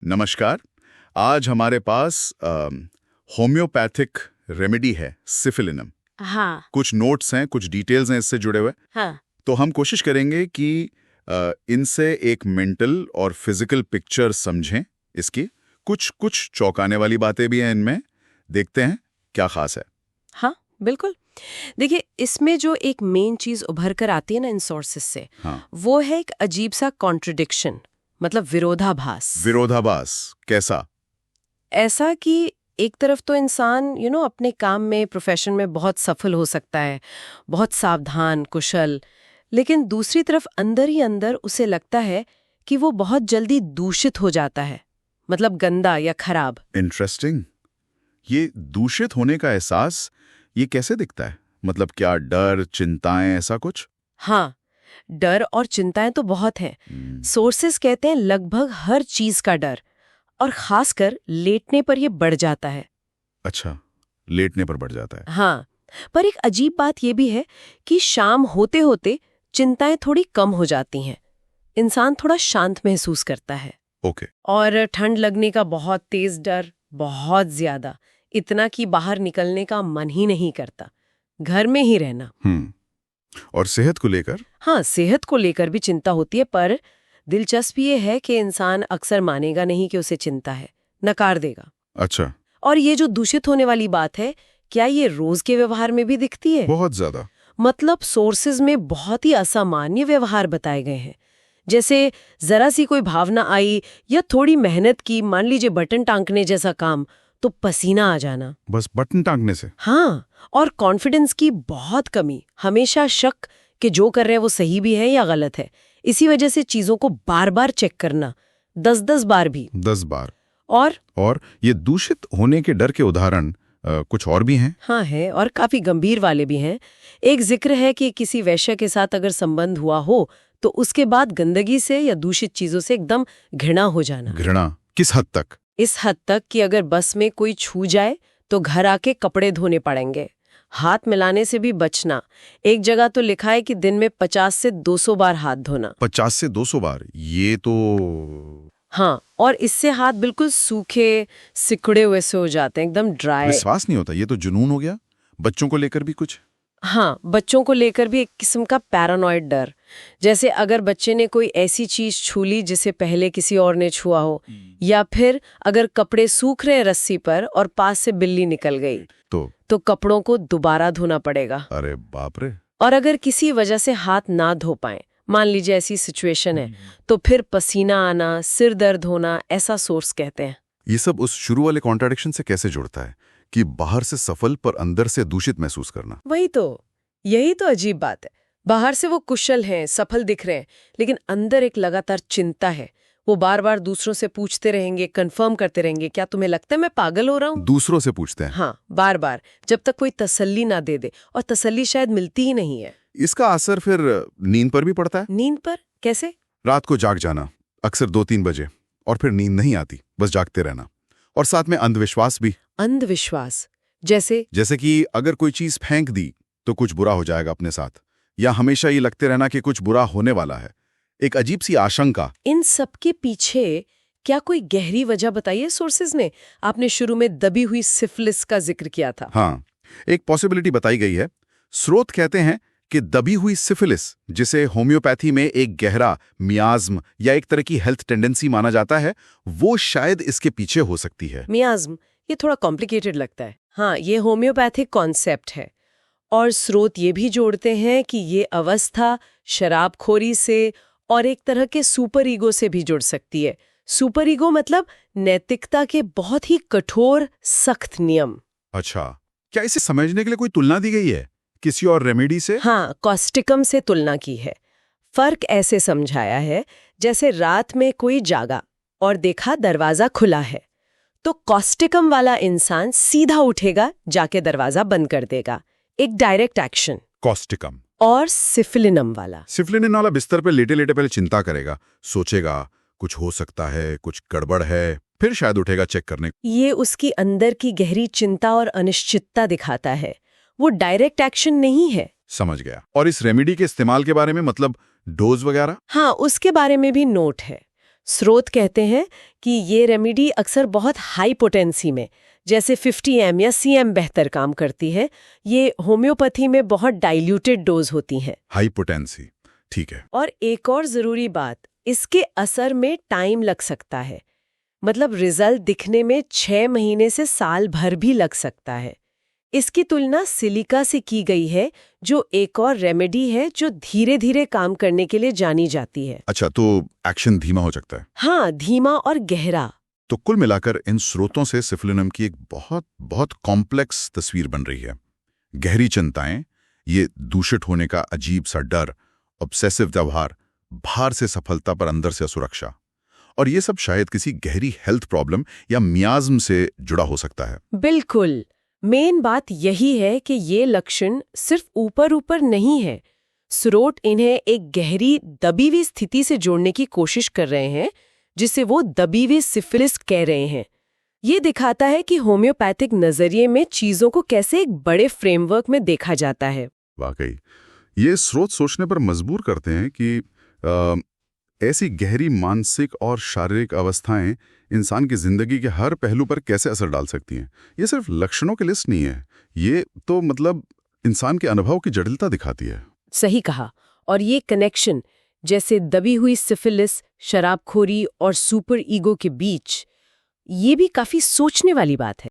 नमस्कार। आज हमारे पास होम्योपैथिक रेमेडी है सिफिलिनम। हाँ। कुछ नोट्स हैं, कुछ डिटेल्स हैं इससे जुड़े हुए। हाँ। तो हम कोशिश करेंगे कि इनसे एक मेंटल और फिजिकल पिक्चर समझें इसकी। कुछ कुछ चौंकाने वाली बातें भी हैं इनमें। देखते हैं क्या खास है। हाँ, बिल्कुल। देखिए, इसमें जो एक मेन चीज उभर कर आती है ना इन सोर्सेस से, हाँ, वो है एक अजीब सा कॉन्ट्रडिक्शन, मतलब विरोधाभास। विरोधाभास कैसा? ऐसा कि एक तरफ तो इंसान अपने काम में, प्रोफेशन में बहुत सफल हो सकता है, बहुत सावधान, कुशल, लेकिन दूसरी तरफ अंदर ही अंदर उसे लगता है कि वो बहुत जल्दी दूषित हो जाता है, मतलब गंदा या खराब। इंटरेस्टिंग। ये दूषित होने का एहसास ये कैसे दिखता है? मतलब क्या डर, चिंताएं, ऐसा कुछ? हाँ, डर और चिंताएं तो बहुत हैं। सोर्सेस कहते हैं लगभग हर चीज का डर, और खासकर लेटने पर यह बढ़ जाता है। अच्छा, लेटने पर बढ़ जाता है। हाँ, पर एक अजीब बात यह भी है कि शाम होते होते चिंताएं थोड़ी कम हो जाती हैं। इंसान थोड़ा शांत महसूस करता है। ओके। और ठंड लगने का बहुत तेज डर, बहुत ज्यादा, इतना कि बाहर निकलने का मन ही नहीं करता, घर में ही रहना। और सेहत को लेकर? हाँ, सेहत को लेकर भी चिंता होती है, पर दिलचस्प ये है कि इंसान अक्सर मानेगा नहीं कि उसे चिंता है, नकार देगा। अच्छा। और ये जो दूषित होने वाली बात है, क्या ये रोज के व्यवहार में भी दिखती है? बहुत ज्यादा। मतलब सोर्सेज में बहुत ही असामान्य व्यवहार बताए गए हैं। जैसे जरा सी कोई भावना आई या थोड़ी मेहनत की, मान लीजिए बटन टांकने जैसा काम, तो पसीना आ जाना। बस बटन टांगने से? हाँ, और कॉन्फिडेंस की बहुत कमी, हमेशा शक कि जो कर रहे हैं वो सही भी है या गलत है। इसी वजह से चीजों को बार बार चेक करना, 10-10 बार भी। 10 बार? और ये दूषित होने के डर के उदाहरण कुछ और भी हैं? हाँ है, और काफी गंभीर वाले भी हैं। एक जिक्र है कि किसी वैश्य के साथ अगर संबंध हुआ हो तो उसके बाद गंदगी से या दूषित चीजों से एकदम घृणा हो जाना। घृणा किस हद तक? इस हद तक कि अगर बस में कोई छू जाए तो घर आके कपड़े धोने पड़ेंगे, हाथ मिलाने से भी बचना। एक जगह तो लिखा है कि दिन में 50 से 200 बार हाथ धोना। 50 से 200 बार? ये तो... हाँ, और इससे हाथ बिल्कुल सूखे, सिकुड़े हुए से हो जाते हैं, एकदम ड्राई। विश्वास नहीं होता, ये तो जुनून हो गया। बच्चों को लेकर भी कुछ? हाँ, बच्चों को लेकर भी एक किस्म का पैरानॉइड डर। जैसे अगर बच्चे ने कोई ऐसी चीज छू ली जिसे पहले किसी और ने छुआ हो, या फिर अगर कपड़े सूख रहे रस्सी पर और पास से बिल्ली निकल गई तो कपड़ों को दोबारा धोना पड़ेगा। अरे बाप रे। और अगर किसी वजह से हाथ ना धो पाए, मान लीजिए ऐसी सिचुएशन है, तो फिर पसीना आना, सिर दर्द होना, ऐसा सोर्स कहते हैं। ये सब उस शुरू वाले कॉन्ट्राडिक्शन से कैसे जुड़ता है कि बाहर से सफल पर अंदर से दूषित महसूस करना? यही तो अजीब बात है। बाहर से वो कुशल हैं, सफल दिख रहे हैं, लेकिन अंदर एक लगातार चिंता है। वो बार बार दूसरों से पूछते रहेंगे, कंफर्म करते रहेंगे, क्या तुम्हें लगता है मैं पागल हो रहा हूँ? दूसरों से पूछते हैं? हाँ, बार बार, जब तक कोई तसल्ली ना दे दे, और तसल्ली शायद मिलती ही नहीं है। इसका असर फिर नींद पर भी पड़ता है? नींद पर कैसे? रात को जाग जाना, अक्सर 2-3 बजे, और फिर नींद नहीं आती, बस जागते रहना। और साथ में अंधविश्वास भी। अंधविश्वास जैसे कि अगर कोई चीज फेंक दी तो कुछ बुरा हो जाएगा अपने साथ, या हमेशा ये लगते रहना कि कुछ बुरा होने वाला है। एक अजीब सी आशंका। इन सब के पीछे क्या कोई गहरी वजह बताई है सोर्सेज ने? आपने शुरू में दबी हुई सिफिलिस का जिक्र किया था। हाँ, एक पॉसिबिलिटी बताई गई है। स्रोत कहते हैं कि दबी हुई सिफिलिस, जिसे होम्योपैथी में एक गहरा मियाज्म या एक तरह की हेल्थ टेंडेंसी माना जाता है, वो शायद इसके पीछे हो सकती है। मियाज्म, ये थोड़ा कॉम्प्लिकेटेड लगता है। हाँ, ये होम्योपैथिक कॉन्सेप्ट है। और स्रोत ये भी जोड़ते हैं कि ये अवस्था शराबखोरी से और एक तरह के सुपर ईगो से भी जुड़ सकती है। सुपर ईगो मतलब नैतिकता के बहुत ही कठोर, सख्त नियम। अच्छा, क्या इसे समझने के लिए कोई तुलना दी गई है किसी और रेमेडी से? हाँ, कॉस्टिकम से तुलना की है। फर्क ऐसे समझाया है, जैसे रात में कोई जागा और देखा दरवाजा खुला है, तो कॉस्टिकम वाला इंसान सीधा उठेगा, जाके दरवाजा बंद कर देगा, एक डायरेक्ट एक्शन। कॉस्टिकम। और सिफिलिनम वाला बिस्तर पे लेटे लेटे पहले चिंता करेगा, सोचेगा कुछ हो सकता है, कुछ गड़बड़ है, फिर शायद उठेगा चेक करने। ये उसकी अंदर की गहरी चिंता और अनिश्चितता दिखाता है, वो डायरेक्ट एक्शन नहीं है। समझ गया। और इस रेमेडी के इस्तेमाल के बारे में, मतलब डोज वगैरह? हाँ, उसके बारे में भी नोट है। स्रोत कहते हैं कि ये रेमेडी अक्सर बहुत हाई पोटेंसी में, जैसे 50 mg या cm बेहतर काम करती है। ये होम्योपैथी में बहुत डाइल्यूटेड डोज होती हैं। हाई पोटेंसी, ठीक है। और एक और ज़रूरी बात, इसके असर में टाइम लग सकता है। मतलब रिजल्ट दिखने में 6 महीने से साल भर भी लग सकता है। इसकी तुलना सिलिका से की गई है, जो एक और रेमेडी है जो धीरे धीरे काम करने के लिए जानी जाती है। अच्छा, तो एक्शन धीमा हो सकता है। हाँ, धीमा और गहरा। तो कुल मिलाकर इन स्रोतों से सिफिलिनम की एक बहुत बहुत कॉम्प्लेक्स तस्वीर बन रही है। गहरी चिंताएं, ये दूषित होने का अजीब सा डर, ऑब्सेसिव व्यवहार, बाहर से सफलता पर अंदर से असुरक्षा, और ये सब शायद किसी गहरी हेल्थ प्रॉब्लम या मियाज्म से जुड़ा हो सकता है। बिल्कुल। मेन बात यही है कि ये लक्षण सिर्फ ऊपर ऊपर नहीं है। स्रोत इन्हें एक गहरी दबी हुई स्थिति से जोड़ने की कोशिश कर रहे हैं, जिसे वो दबी हुई सिफिलिस कह रहे हैं। ये दिखाता है कि होम्योपैथिक नजरिए में चीजों को कैसे एक बड़े फ्रेमवर्क में देखा जाता है। वाकई ये स्रोत सोचने पर मजबूर करते हैं कि ऐसी गहरी मानसिक और शारीरिक अवस्थाएं इंसान की जिंदगी के हर पहलू पर कैसे असर डाल सकती हैं। ये सिर्फ लक्षणों की लिस्ट नहीं है, ये तो मतलब इंसान के अनुभव की जटिलता दिखाती है। सही कहा। और ये कनेक्शन, जैसे दबी हुई सिफिलिस, शराबखोरी और सुपर ईगो के बीच, ये भी काफी सोचने वाली बात है।